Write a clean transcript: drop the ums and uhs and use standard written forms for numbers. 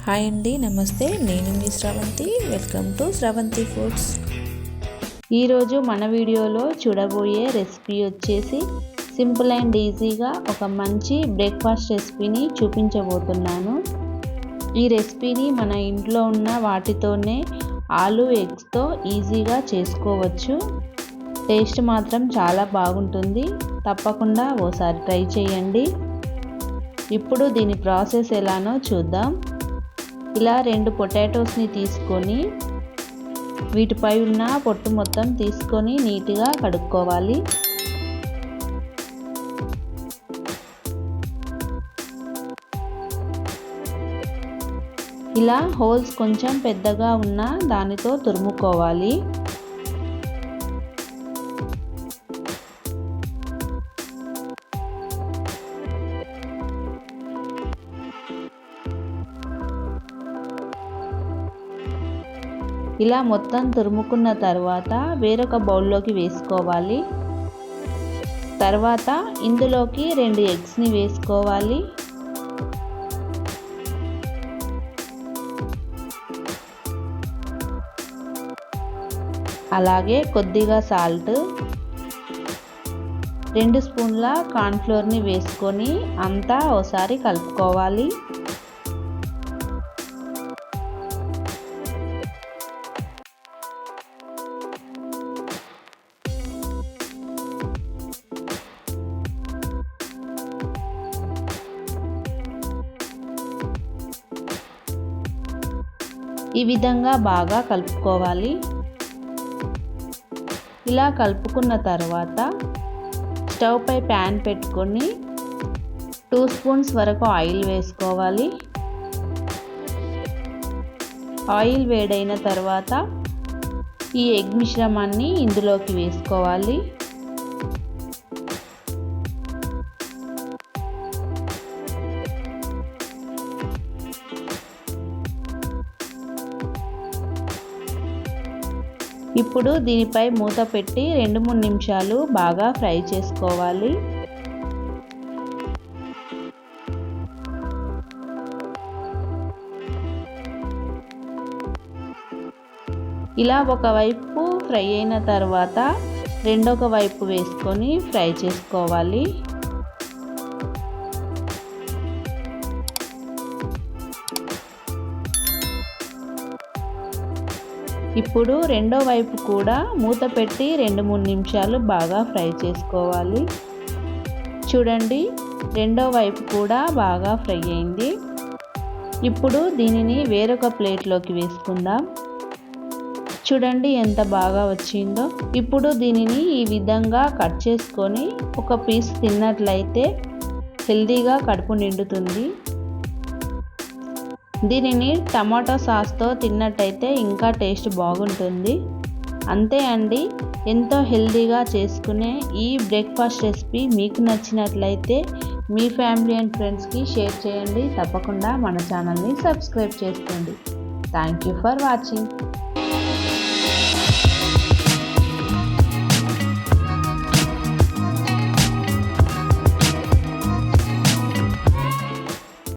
Hi అండి, నమస్తే. నేను మీ Sravanthi. Welcome to Sravanthi foods. ఈరోజు మన వీడియోలో చూడబోయే రెసిపీ వచ్చేసి సింపుల్ అండ్ ఈజీగా ఒక మంచి బ్రేక్ఫాస్ట్ రెసిపీని చూపించబోతున్నాను. ఈ రెసిపీని మన ఇంట్లో ఉన్న వాటితోనే ఆలు ఎగ్స్తో ఈజీగా చేసుకోవచ్చు. టేస్ట్ మాత్రం చాలా బాగుంటుంది. తప్పకుండా ఓసారి ట్రై చేయండి. ఇప్పుడు దీని ప్రాసెస్ ఎలానో చూద్దాం. ఇలా 2 పొటాటోస్ని తీసుకొని వీటిపై ఉన్న పొట్టు మొత్తం తీసుకొని నీట్గా కడుక్కోవాలి. ఇలా హోల్స్ కొంచెం పెద్దగా ఉన్న దానితో తురుముకోవాలి. ఇలా మొత్తం తురుముకున్న తర్వాత వేరొక బౌల్లోకి వేసుకోవాలి. తర్వాత ఇందులోకి 2 ఎగ్స్ని వేసుకోవాలి. అలాగే కొద్దిగా సాల్ట్, 2 స్పూన్ల కార్న్ఫ్లోర్ని వేసుకొని అంతా ఒకసారి కలుపుకోవాలి. ఈ విధంగా బాగా కలుపుకోవాలి. ఇలా కలుపుకున్న తర్వాత స్టవ్ పై ప్యాన్ పెట్టుకొని 2 స్పూన్స్ వరకు ఆయిల్ వేసుకోవాలి. ఆయిల్ వేడైన తర్వాత ఈ ఎగ్ మిశ్రమాన్ని ఇందులోకి వేసుకోవాలి. ఇప్పుడు దీనిపై మూత పెట్టి 2-3 నిమిషాలు బాగా ఫ్రై చేసుకోవాలి. ఇలా ఒకవైపు ఫ్రై అయిన తర్వాత రెండొక వైపు వేసుకొని ఫ్రై చేసుకోవాలి. ఇప్పుడు రెండో వైపు కూడా మూత పెట్టి 2-3 నిమిషాలు బాగా ఫ్రై చేసుకోవాలి. చూడండి, రెండో వైపు కూడా బాగా ఫ్రై అయింది. ఇప్పుడు దీనిని వేరొక ప్లేట్లోకి వేసుకుందాం. చూడండి ఎంత బాగా వచ్చిందో. ఇప్పుడు దీనిని ఈ విధంగా కట్ చేసుకొని ఒక పీస్ తిన్నట్లయితే హెల్తీగా కడుపు నిండుతుంది. దీనిని టమాటో సాస్తో తిన్నట్టయితే ఇంకా టేస్ట్ బాగుంటుంది. అంతే అండి, ఎంతో హెల్తీగా చేసుకునే ఈ బ్రేక్ఫాస్ట్ రెసిపీ మీకు నచ్చినట్లయితే మీ ఫ్యామిలీ అండ్ ఫ్రెండ్స్కి షేర్ చేయండి. తప్పకుండా మన ఛానల్ని సబ్స్క్రైబ్ చేసుకోండి. Thank you for watching.